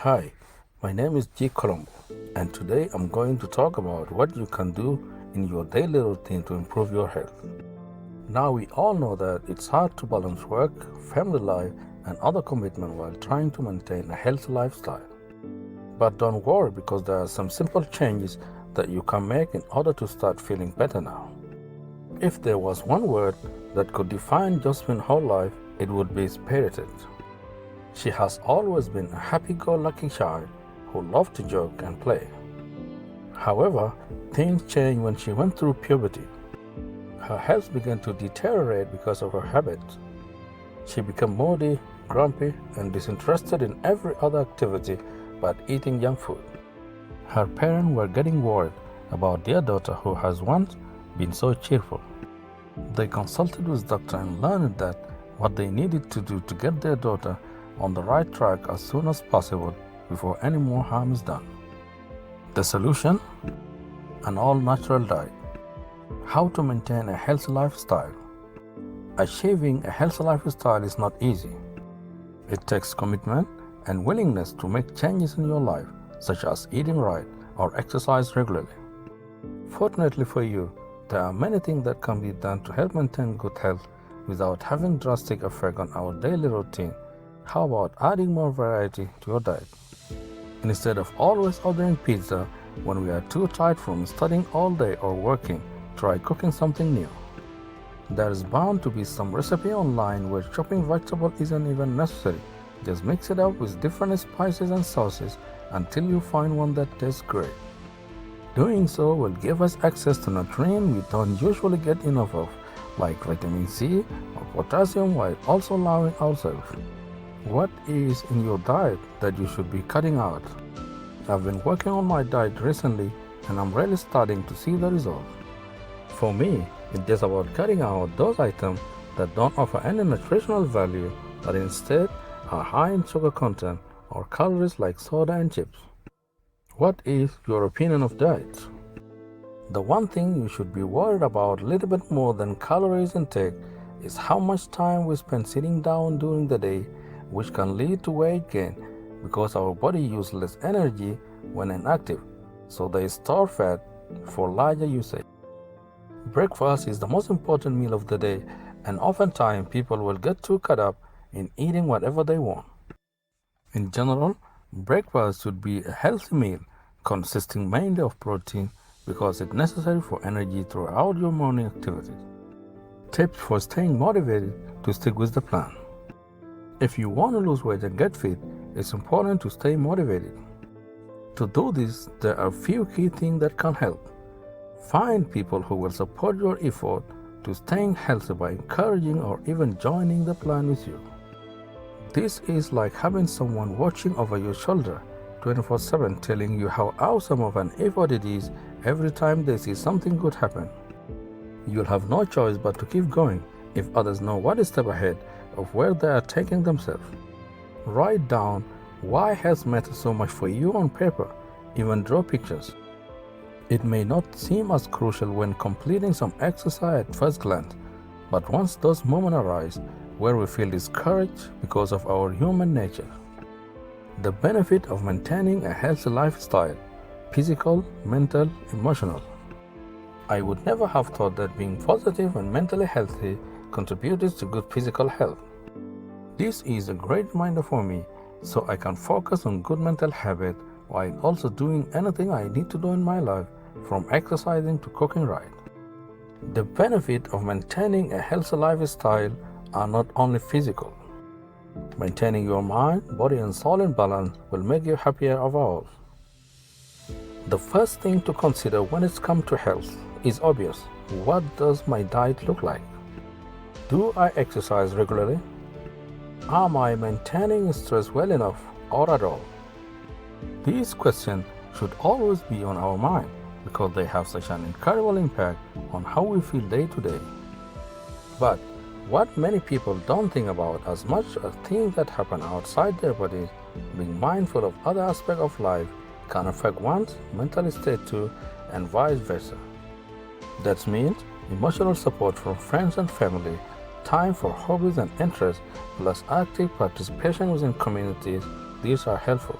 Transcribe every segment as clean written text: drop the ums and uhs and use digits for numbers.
Hi, my name is G. Colombo, and today I'm going to talk about what you can do in your daily routine to improve your health. Now, we all know that it's hard to balance work, family life, and other commitments while trying to maintain a healthy lifestyle. But don't worry, because there are some simple changes that you can make in order to start feeling better now. If there was one word that could define Josephine whole life, it would be spirited. She has always been a happy-go-lucky child who loved to joke and play. However, things changed when she went through puberty. Her health began to deteriorate because of her habits. She became moody, grumpy, and disinterested in every other activity but eating junk food. Her parents were getting worried about their daughter who has once been so cheerful. They consulted with doctor and learned that what they needed to do to get their daughter on the right track as soon as possible before any more harm is done. The solution? An all-natural diet. How to maintain a healthy lifestyle? Achieving a healthy lifestyle is not easy. It takes commitment and willingness to make changes in your life, such as eating right or exercise regularly. Fortunately for you, there are many things that can be done to help maintain good health without having drastic effect on our daily routine. How about adding more variety to your diet? Instead of always ordering pizza when we are too tired from studying all day or working, try cooking something new. There is bound to be some recipe online where chopping vegetable isn't even necessary. Just mix it up with different spices and sauces until you find one that tastes great. Doing so will give us access to nutrients we don't usually get enough of, like vitamin C or potassium, while also allowing ourselves. What is in your diet that you should be cutting out? I've been working on my diet recently and I'm really starting to see the results. For me, it's just about cutting out those items that don't offer any nutritional value but instead are high in sugar content or calories like soda and chips. What is your opinion of diet? The one thing you should be worried about a little bit more than calories intake is how much time we spend sitting down during the day, which can lead to weight gain because our body uses less energy when inactive, so they store fat for larger usage. Breakfast is the most important meal of the day, and oftentimes people will get too caught up in eating whatever they want. In general, breakfast should be a healthy meal consisting mainly of protein because it's necessary for energy throughout your morning activities. Tips for staying motivated to stick with the plan. If you want to lose weight and get fit, it's important to stay motivated. To do this, there are a few key things that can help. Find people who will support your effort to staying healthy by encouraging or even joining the plan with you. This is like having someone watching over your shoulder 24/7 telling you how awesome of an effort it is every time they see something good happen. You'll have no choice but to keep going if others know what is step ahead of where they are taking themselves. Write down why health matters so much for you on paper, even draw pictures. It may not seem as crucial when completing some exercise at first glance, but once those moments arise where we feel discouraged because of our human nature. The benefit of maintaining a healthy lifestyle: physical, mental, emotional. I would never have thought that being positive and mentally healthy contributed to good physical health. This is a great reminder for me so I can focus on good mental habits while also doing anything I need to do in my life, from exercising to cooking right. The benefit of maintaining a healthy lifestyle are not only physical. Maintaining your mind, body, and soul in balance will make you happier overall. The first thing to consider when it comes to health is obvious. What does my diet look like? Do I exercise regularly? Am I maintaining stress well enough or at all? These questions should always be on our mind because they have such an incredible impact on how we feel day to day. But what many people don't think about as much as things that happen outside their bodies, being mindful of other aspects of life can affect one's mental state too, and vice versa. That means emotional support from friends and family, time for hobbies and interests, plus active participation within communities, these are helpful.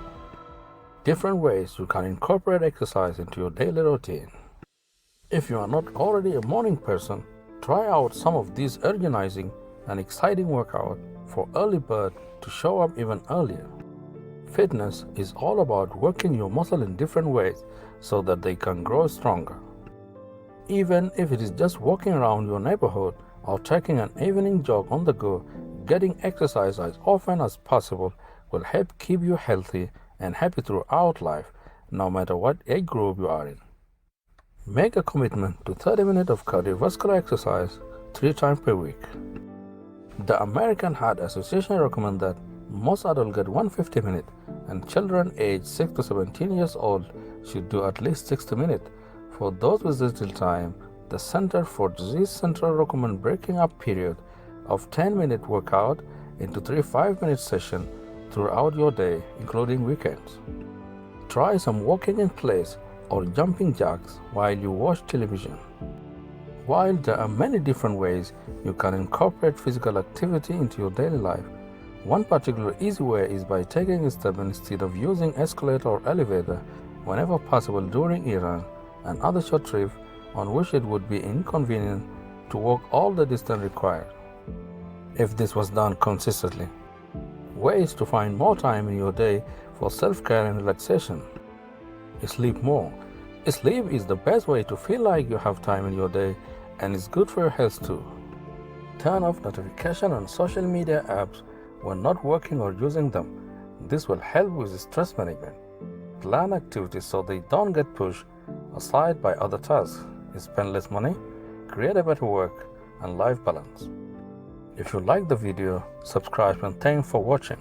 Different ways you can incorporate exercise into your daily routine. If you are not already a morning person, try out some of these energizing and exciting workouts for early bird to show up even earlier. Fitness is all about working your muscle in different ways so that they can grow stronger. Even if it is just walking around your neighborhood or taking an evening jog on the go, getting exercise as often as possible will help keep you healthy and happy throughout life, no matter what age group you are in. Make a commitment to 30 minutes of cardiovascular exercise 3 times per week. The American Heart Association recommends that most adults get 150 minutes, and children aged 6 to 17 years old should do at least 60 minutes. For those with little time, the Center for Disease Control recommends breaking up period of 10-minute workout into 3 5-minute sessions throughout your day, including weekends. Try some walking in place or jumping jacks while you watch television. While there are many different ways you can incorporate physical activity into your daily life, one particular easy way is by taking a step instead of using escalator or elevator whenever possible during errands and other short trips on which it would be inconvenient to walk all the distance required. If this was done consistently. Ways to find more time in your day for self-care and relaxation. Sleep more. Sleep is the best way to feel like you have time in your day, and it's good for your health too. Turn off notifications on social media apps when not working or using them. This will help with stress management. Plan activities so they don't get pushed aside by other tasks. Spend less money, create a better work and life balance. If you like the video, subscribe and thanks for watching.